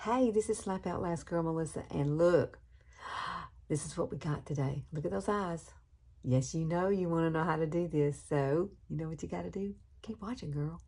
Hey, this is Slap Out Last Girl Melissa, and look, this is what we got today. Look at those eyes. Yes, you know you want to know how to do this, so you know what you got to do? Keep watching, girl.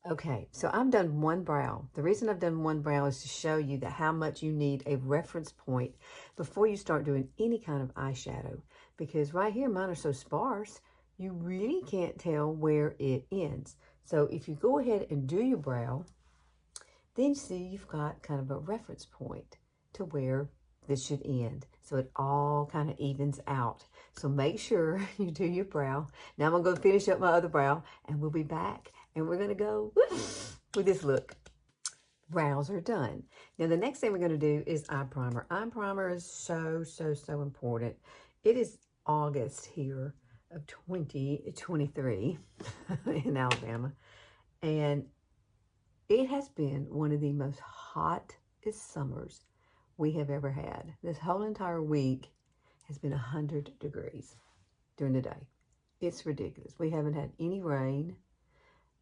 Okay, so I've done one brow. The reason I've done one brow is to show you that how much you need a reference point before you start doing any kind of eyeshadow. Because right here, mine are so sparse, you really can't tell where it ends. So if you go ahead and do your brow, then see you've got kind of a reference point to where this should end. So it all kind of evens out. So make sure you do your brow. Now I'm going to go finish up my other brow and we'll be back. And we're going to go with this look. Brows are done. Now the next thing we're going to do is eye primer. Eye primer is so important. It is August here of 2023 in Alabama. And it has been one of the most hottest summers we have ever had. This whole entire week has been 100 degrees during the day. It's ridiculous. We haven't had any rain.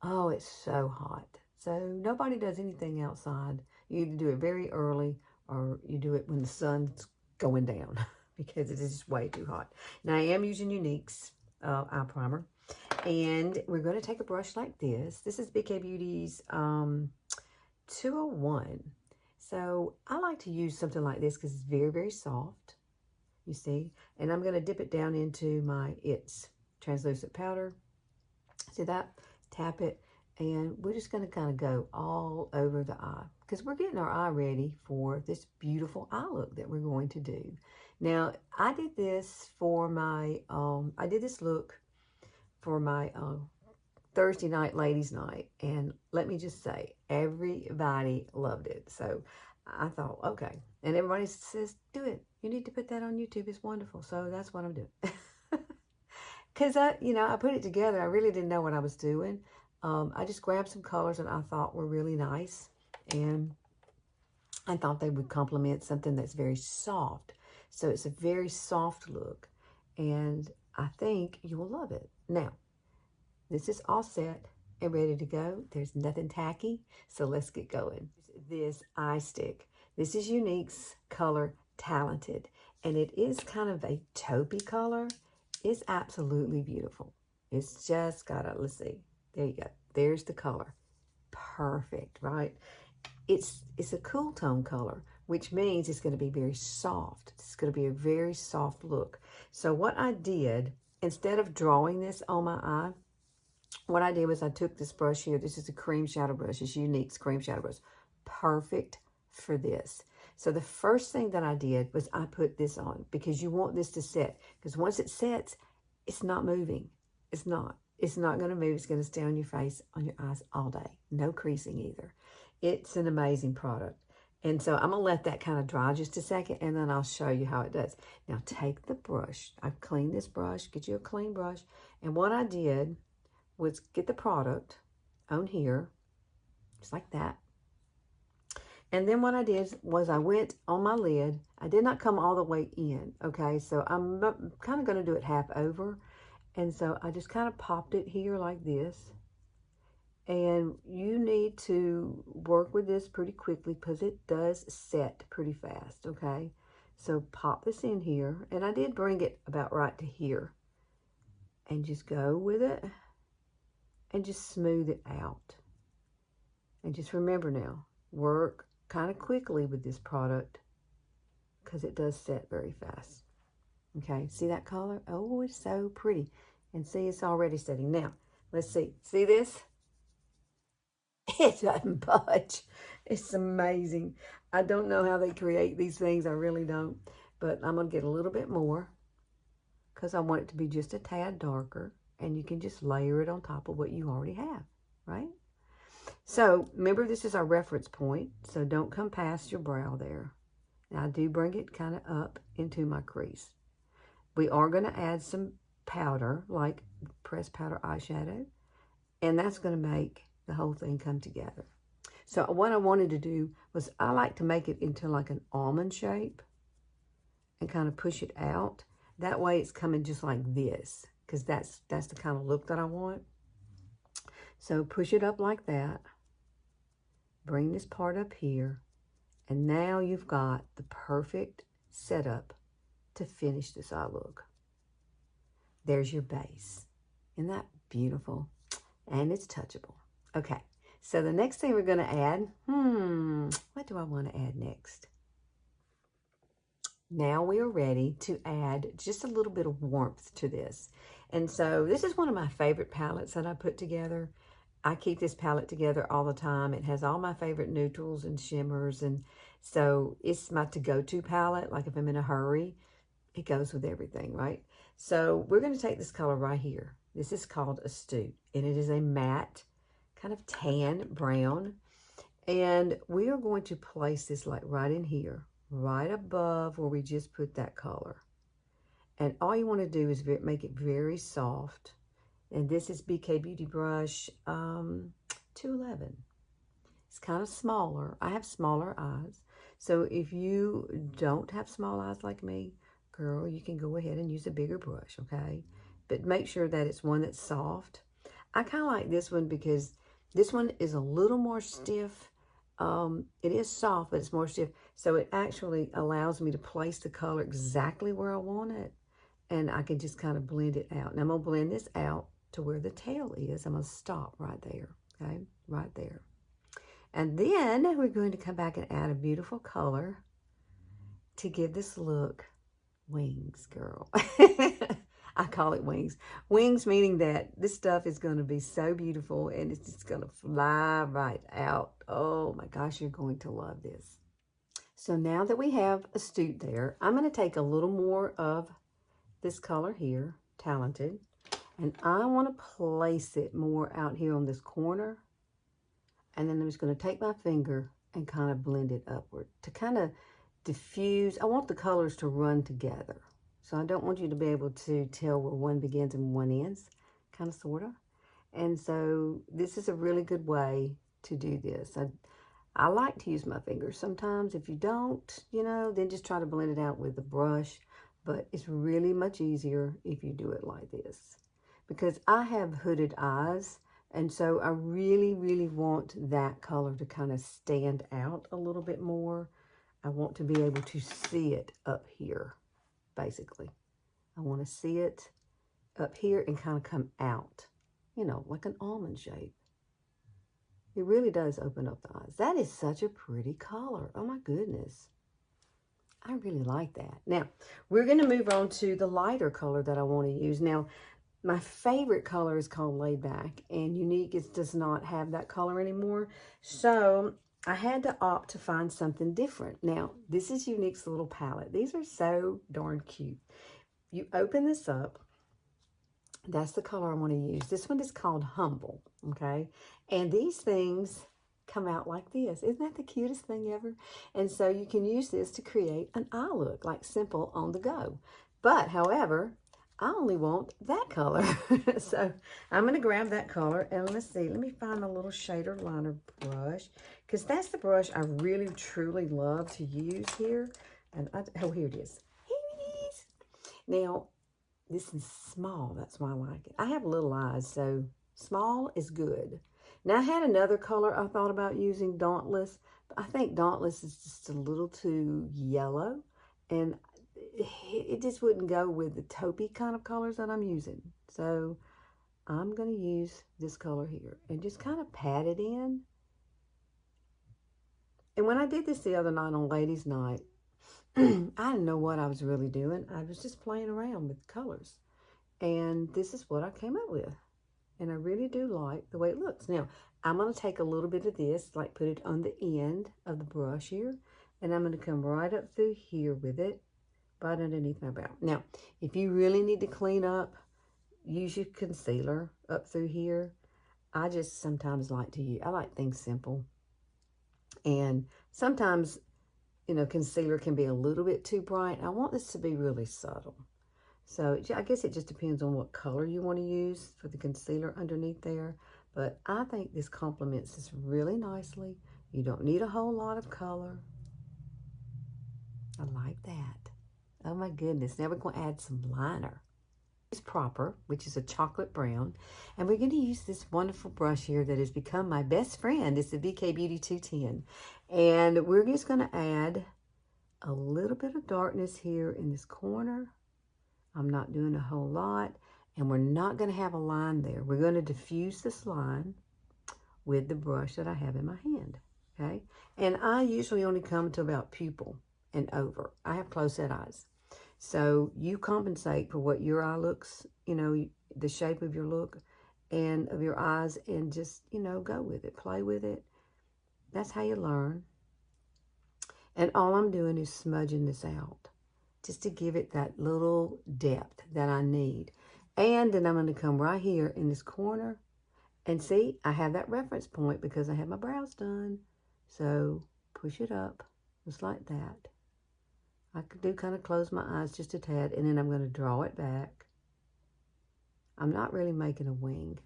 Oh, it's so hot. So nobody does anything outside. You either do it very early or you do it when the sun's going down because it is just way too hot. Now I am using Younique's eye primer. And we're going to take a brush like this. This is BK Beauty's 201. So I like to use something like this because it's very soft, you see. And I'm going to dip it down into my It's translucent powder. See that? Tap it. And we're just going to kind of go all over the eye because we're getting our eye ready for this beautiful eye look that we're going to do. Now, I did this for my, I did this look for my Thursday night ladies night, and let me just say everybody loved it. So I thought, okay, and everybody says do it, you need to put that on YouTube, it's wonderful. So that's what I'm doing. Because I put it together. I really didn't know what I was doing. I just grabbed some colors that I thought were really nice, and I thought they would complement something that's very soft. So it's a very soft look, and I think you will love it. Now, this is all set and ready to go. There's nothing tacky, so let's get going. This eye stick. This is Younique's color Talented, and it is kind of a taupey color. It's absolutely beautiful. It's just got a, let's see, there you go. There's the color. Perfect, right? It's a cool tone color, which means it's going to be very soft. It's going to be a very soft look. So what I did, instead of drawing this on my eye, what I did was I took this brush here. This is a cream shadow brush. It's Younique's cream shadow brush. Perfect for this. So the first thing that I did was I put this on because you want this to set. Because once it sets, it's not moving. It's not. It's not going to move. It's going to stay on your face, on your eyes all day. No creasing either. It's an amazing product. And so I'm going to let that kind of dry just a second, and then I'll show you how it does. Now take the brush. I've cleaned this brush. Get you a clean brush. And what I did was get the product on here, just like that. And then what I did was I went on my lid. I did not come all the way in, okay? So I'm kind of going to do it half over. And so I just kind of popped it here like this. And you need to work with this pretty quickly because it does set pretty fast, okay? So pop this in here. And I did bring it about right to here. And just go with it. And just smooth it out. And just remember now, work kind of quickly with this product because it does set very fast. Okay, see that color? Oh, it's so pretty. And see, it's already setting. Now, let's see. See this? It doesn't budge. It's amazing. I don't know how they create these things. I really don't. But I'm going to get a little bit more because I want it to be just a tad darker. And you can just layer it on top of what you already have, right? So remember, this is our reference point. So don't come past your brow there. Now I do bring it kind of up into my crease. We are going to add some powder, like pressed powder eyeshadow. And that's going to make the whole thing come together. So what I wanted to do was I like to make it into like an almond shape and kind of push it out. That way it's coming just like this, because that's the kind of look that I want. So push it up like that. Bring this part up here And now you've got the perfect setup to finish this eye look. There's your base. Isn't that beautiful? And it's touchable. Okay, so the next thing we're going to add, what do I want to add next? Now we are ready to add just a little bit of warmth to this. And so this is one of my favorite palettes that I put together. I keep this palette together all the time. It has all my favorite neutrals and shimmers. And so it's my to-go-to palette. Like if I'm in a hurry, it goes with everything, right? So we're going to take this color right here. This is called Astute. And it is a matte, kind of tan brown. And we are going to place this like right in here, right above where we just put that color. And all you want to do is make it very soft. And this is BK Beauty Brush 211. It's kind of smaller. I have smaller eyes. So if you don't have small eyes like me, girl, you can go ahead and use a bigger brush, okay? But make sure that it's one that's soft. I kind of like this one because this one is a little more stiff. It is soft, but it's more stiff. So it actually allows me to place the color exactly where I want it. And I can just kind of blend it out. And I'm going to blend this out to where the tail is. I'm going to stop right there, okay? Right there. And then we're going to come back and add a beautiful color to give this look wings, girl. I call it wings. Wings meaning that this stuff is going to be so beautiful and it's just going to fly right out. Oh my gosh, you're going to love this. So now that we have Astute there, I'm going to take a little more of this color here, Talented, and I want to place it more out here on this corner. And then I'm just going to take my finger and kind of blend it upward to kind of diffuse. I want the colors to run together. So I don't want you to be able to tell where one begins and one ends, kind of, sort of. And so this is a really good way to do this. I like to use my fingers sometimes. If you don't, you know, then just try to blend it out with a brush. But it's really much easier if you do it like this. Because I have hooded eyes, and so I really, really want that color to kind of stand out a little bit more. I want to be able to see it up here, basically. I want to see it up here and kind of come out, you know, like an almond shape. It really does open up the eyes. That is such a pretty color. Oh my goodness. I really like that. Now, we're going to move on to the lighter color that I want to use. Now, my favorite color is called Laid Back, and Younique does not have that color anymore. So I had to opt to find something different. Now, this is Younique's little palette. These are so darn cute. You open this up. That's the color I want to use. This one is called Humble, okay? And these things come out like this. Isn't that the cutest thing ever? And so you can use this to create an eye look, like simple on the go. But, however, I only want that color. So I'm going to grab that color and let's see. Let me find a little shader liner brush because that's the brush I really, truly love to use here. And oh, here it is. Here it is. Now, this is small. That's why I like it. I have little eyes, so small is good. Now, I had another color I thought about using, Dauntless. But I think Dauntless is just a little too yellow. And it just wouldn't go with the taupey kind of colors that I'm using. So I'm going to use this color here and just kind of pat it in. And when I did this the other night on Ladies' Night, I didn't know what I was really doing. I was just playing around with colors. And this is what I came up with. And I really do like the way it looks. Now, I'm going to take a little bit of this, like put it on the end of the brush here. And I'm going to come right up through here with it, right underneath my brow. Now, if you really need to clean up, use your concealer up through here. I just sometimes like to use, I like things simple. And sometimes, you know, concealer can be a little bit too bright. I want this to be really subtle. So I guess it just depends on what color you want to use for the concealer underneath there. But I think this complements this really nicely. You don't need a whole lot of color. I like that. Oh my goodness. Now we're going to add some liner. Proper, which is a chocolate brown, and we're going to use this wonderful brush here that has become my best friend. It's the VK Beauty 210, and we're just going to add a little bit of darkness here in this corner. I'm not doing a whole lot, and we're not going to have a line there. We're going to diffuse this line with the brush that I have in my hand, okay? And I usually only come to about pupil and over. I have close-set eyes. So you compensate for what your eye looks, you know, the shape of your look and of your eyes, and just, you know, go with it, play with it. That's how you learn. And all I'm doing is smudging this out just to give it that little depth that I need. And then I'm going to come right here in this corner and see, I have that reference point because I have my brows done. So push it up just like that. I could do kind of close my eyes just a tad, and then I'm going to draw it back. I'm not really making a wing.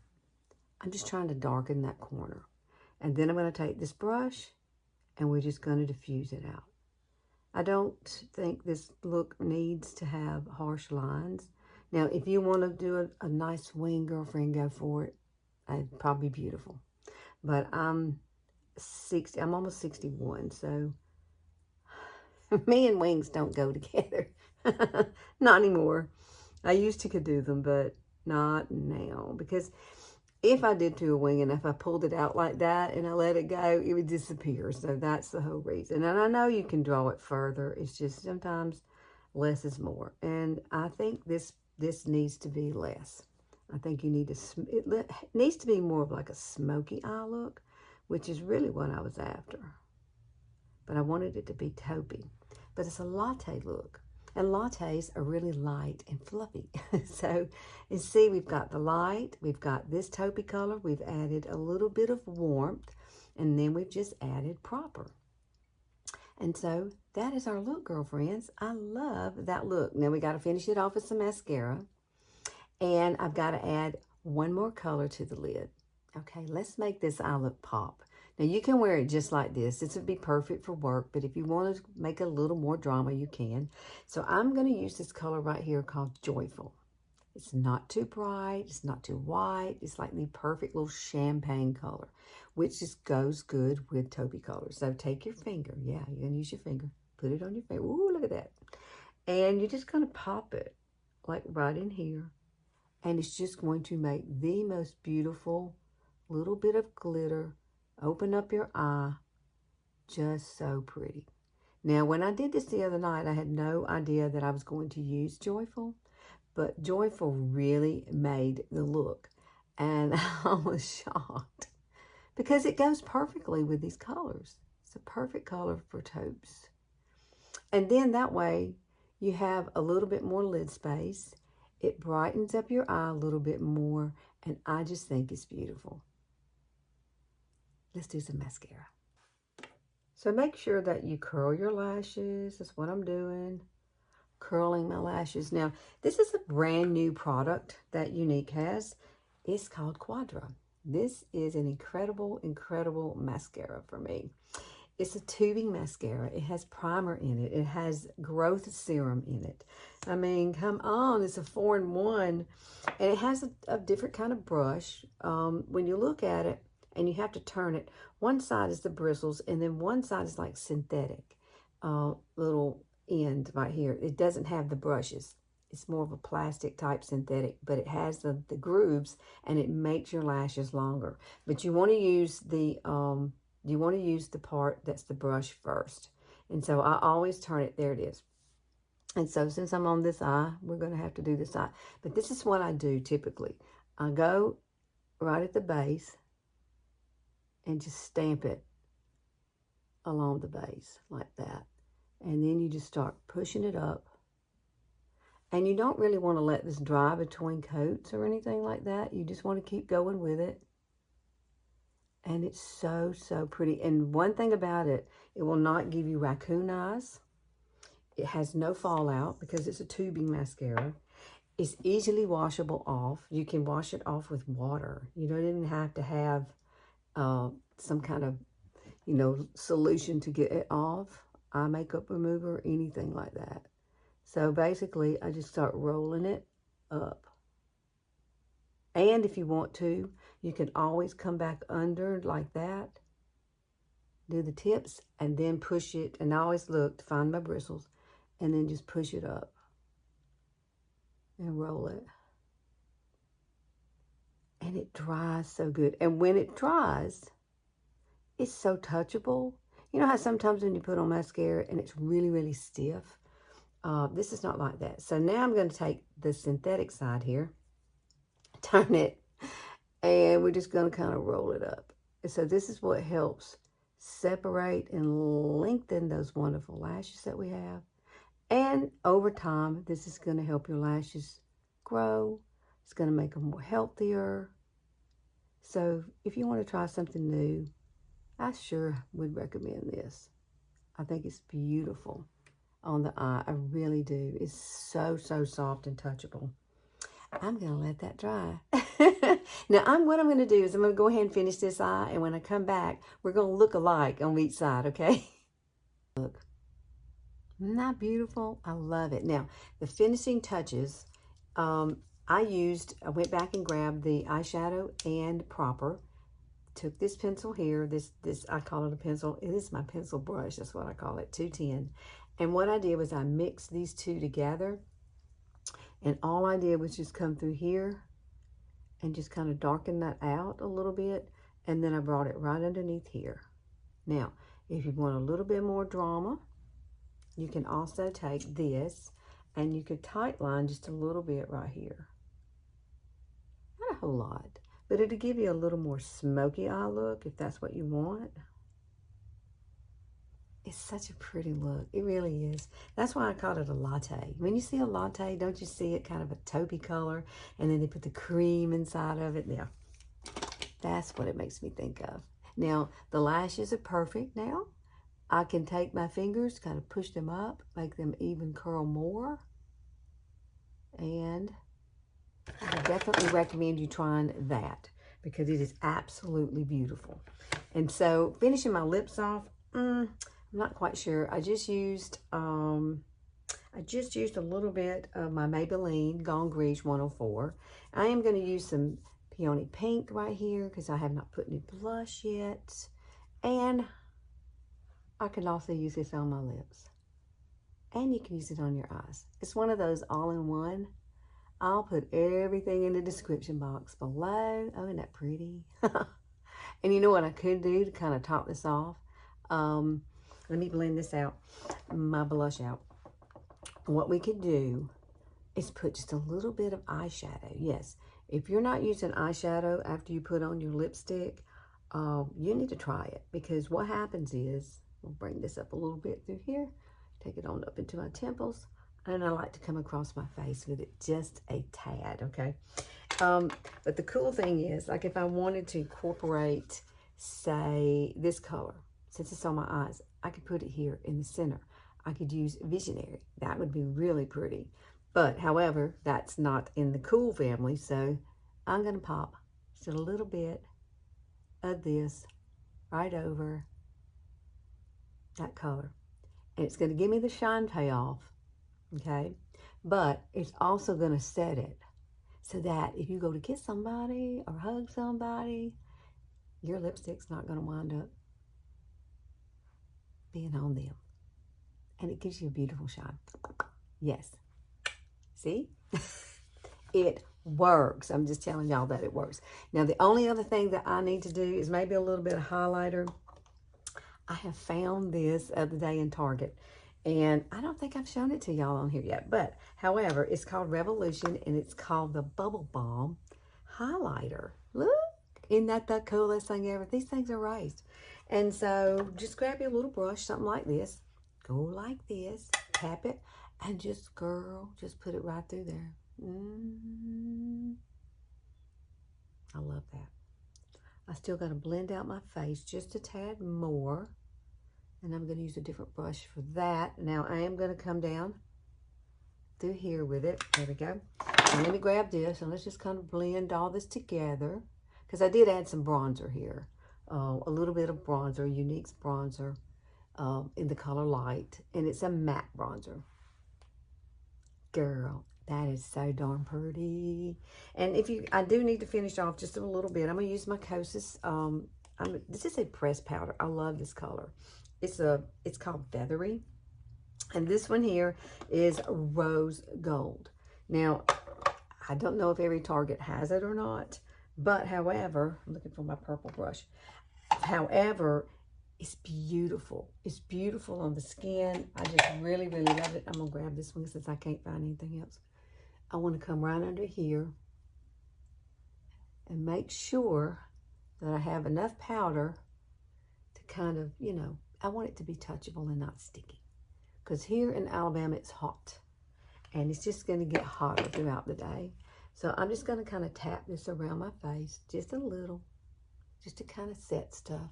I'm just trying to darken that corner. And then I'm going to take this brush, and we're just going to diffuse it out. I don't think this look needs to have harsh lines. Now, if you want to do a nice wing, girlfriend, go for it. It'd probably be beautiful. But I'm almost 61, so me and wings don't go together. Not anymore. I used to could do them, but not now. Because if I did do a wing and if I pulled it out like that and I let it go, it would disappear. So that's the whole reason. And I know you can draw it further. It's just sometimes less is more. And I think this needs to be less. I think you need to, it needs to be more of like a smoky eye look, which is really what I was after. But I wanted it to be taupey. But it's a latte look. And lattes are really light and fluffy. So, you see, we've got the light, we've got this taupey color, we've added a little bit of warmth, and then we've just added proper. And so, that is our look, girlfriends. I love that look. Now, we got to finish it off with some mascara. And I've got to add one more color to the lid. Okay, let's make this eye look pop. Now, you can wear it just like this. This would be perfect for work, but if you want to make a little more drama, you can. So I'm going to use this color right here called Joyful. It's not too bright. It's not too white. It's like the perfect little champagne color, which just goes good with taupey colors. So take your finger. Yeah, you're going to use your finger. Put it on your finger. Ooh, look at that. And you're just going to pop it like right in here. And it's just going to make the most beautiful little bit of glitter. Open up your eye. Just so pretty. Now, when I did this the other night, I had no idea that I was going to use Joyful. But Joyful really made the look. And I was shocked. Because it goes perfectly with these colors. It's a perfect color for taupes. And then that way, you have a little bit more lid space. It brightens up your eye a little bit more, and I just think it's beautiful. Let's do some mascara. So make sure that you curl your lashes. That's what I'm doing. Curling my lashes. Now, this is a brand new product that Younique has. It's called Quadra. This is an incredible, incredible mascara for me. It's a tubing mascara. It has primer in it. It has growth serum in it. I mean, come on, it's a 4-in-1. And it has a different kind of brush. When you look at it, and you have to turn it, one side is the bristles, and then one side is like synthetic. Little end right here. It doesn't have the brushes. It's more of a plastic type synthetic, but it has the grooves, and it makes your lashes longer. But you want to use the part that's the brush first. And so I always turn it. There it is. And so since I'm on this eye, we're going to have to do this eye. But this is what I do typically. I go right at the base and just stamp it along the base like that. And then you just start pushing it up. And you don't really want to let this dry between coats or anything like that. You just want to keep going with it. And it's so, so pretty. And one thing about it, it will not give you raccoon eyes. It has no fallout because it's a tubing mascara. It's easily washable off. You can wash it off with water. You don't even have to have some kind of, solution to get it off. Eye makeup remover, anything like that. So basically, I just start rolling it up And if you want to, you can always come back under like that, do the tips, and then push it. And I always look to find my bristles, and then just push it up and roll it. And it dries so good. And when it dries, it's so touchable. You know how sometimes when you put on mascara and it's really, really stiff? This is not like that. So now I'm going to take the synthetic side here, turn it, and we're just going to kind of roll it up. And so this is what helps separate and lengthen those wonderful lashes that we have. And over time, this is going to help your lashes grow. It's going to make them more healthier. So if you want to try something new, I sure would recommend this. I think it's beautiful on the eye. I really do. It's so, so soft and touchable. I'm going to let that dry. Now, what I'm going to do is I'm going to go ahead and finish this eye. And when I come back, we're going to look alike on each side, okay? Look. Isn't that beautiful? I love it. Now, the finishing touches, I went back and grabbed the eyeshadow and propper. Took this pencil here, this I call it a pencil. It is my pencil brush. That's what I call it, 210. And what I did was I mixed these two together. And all I did was just come through here and just kind of darken that out a little bit. And then I brought it right underneath here. Now, if you want a little bit more drama, you can also take this and you could tight line just a little bit right here. Not a whole lot, but it'll give you a little more smoky eye look if that's what you want. It's such a pretty look. It really is. That's why I call it a latte. When you see a latte, don't you see it kind of a taupey color? And then they put the cream inside of it. Yeah, that's what it makes me think of. Now, the lashes are perfect now. I can take my fingers, kind of push them up, make them even curl more. And I definitely recommend you trying that because it is absolutely beautiful. And so finishing my lips off, I'm not quite sure. I just used a little bit of my Maybelline Gone Grease 104. I am going to use some Peony Pink right here because I have not put any blush yet. And I can also use this on my lips. And you can use it on your eyes. It's one of those all-in-one. I'll put everything in the description box below. Oh, isn't that pretty? And you know what I could do to kind of top this off? Let me blend this out, my blush out. What we could do is put just a little bit of eyeshadow. Yes, if you're not using eyeshadow after you put on your lipstick, you need to try it. Because what happens is, we'll bring this up a little bit through here, take it on up into my temples, and I like to come across my face with it just a tad, okay? But the cool thing is, like if I wanted to incorporate, say, this color, since it's on my eyes, I could put it here in the center. I could use Visionary. That would be really pretty. But, however, that's not in the cool family, so I'm going to pop just a little bit of this right over that color. And it's going to give me the shine payoff, okay? But it's also going to set it so that if you go to kiss somebody or hug somebody, your lipstick's not going to wind up being on them. And it gives you a beautiful shine. Yes. See? It works. I'm just telling y'all that it works. Now, the only other thing that I need to do is maybe a little bit of highlighter. I have found this the other day in Target. And I don't think I've shown it to y'all on here yet. But, however, it's called Revolution. And it's called the Bubble Balm Highlighter. Look. Isn't that the coolest thing ever? These things are raised. And so, just grab your little brush, something like this. Go like this. Tap it. And just, girl, just put it right through there. I love that. I still got to blend out my face just a tad more. And I'm going to use a different brush for that. Now, I am going to come down through here with it. There we go. And let me grab this, and let's just kind of blend all this together. Because I did add some bronzer here. A little bit of bronzer, Younique's bronzer, in the color Light. And it's a matte bronzer. Girl, That is so darn pretty. And I do need to finish off just a little bit. I'm gonna use my Kosas. This is a pressed powder. I love this color. It's called Feathery, and this one here is Rose Gold. Now, I don't know if every Target has it or not, but however, I'm looking for my purple brush. However, it's beautiful. It's beautiful on the skin. I just really, really love it. I'm gonna grab this one since I can't find anything else. I want to come right under here and make sure that I have enough powder to kind of, you know, I want it to be touchable and not sticky. Because here in Alabama, it's hot. And it's just going to get hotter throughout the day. So I'm just going to kind of tap this around my face just a little, just to kind of set stuff.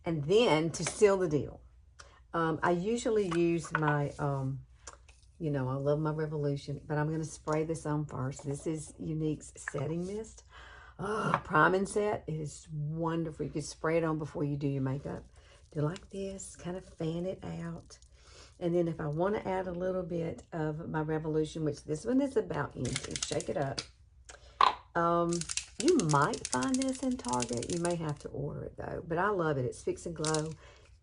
And then to seal the deal, I usually use my, you know, I love my Revolution, but I'm going to spray this on first. This is Younique's Setting Mist. Oh, Prime and Set. It is wonderful. You can spray it on before you do your makeup. Do like this, kind of fan it out. And then if I want to add a little bit of my Revolution, which this one is about empty, shake it up. You might find this in Target. You may have to order it though, but I love it. It's Fix and Glow.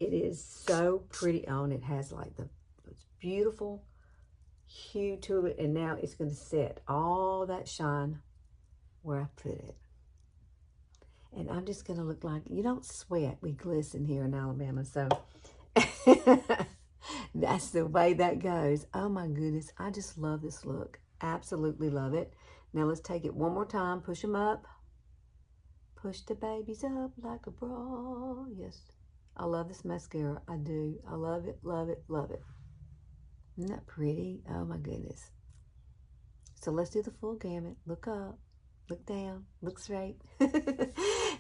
It is so pretty on. It has like the beautiful hue to it, and now it's going to set all that shine where I put it. And I'm just going to look like, you don't sweat, we glisten here in Alabama, so that's the way that goes. Oh my goodness, I just love this look. Absolutely love it. Now let's take it one more time. Push them up. Push the babies up like a bra. Yes, I love this mascara. I do. I love it, love it, love it. Isn't that pretty? Oh my goodness. So let's do the full gamut. Look up, look down, look straight.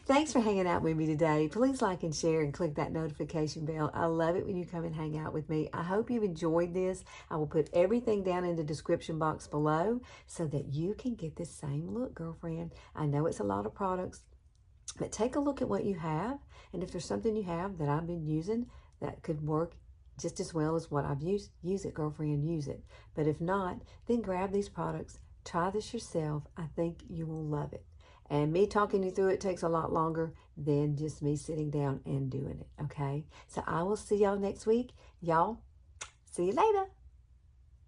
Thanks for hanging out with me today. Please like and share and click that notification bell. I love it when you come and hang out with me. I hope you've enjoyed this. I will put everything down in the description box below so that you can get the same look, girlfriend. I know it's a lot of products, but take a look at what you have. And if there's something you have that I've been using that could work just as well as what I've used, use it, girlfriend, use it. But if not, then grab these products. Try this yourself. I think you will love it. And me talking you through it takes a lot longer than just me sitting down and doing it, okay? So I will see y'all next week. Y'all, see you later.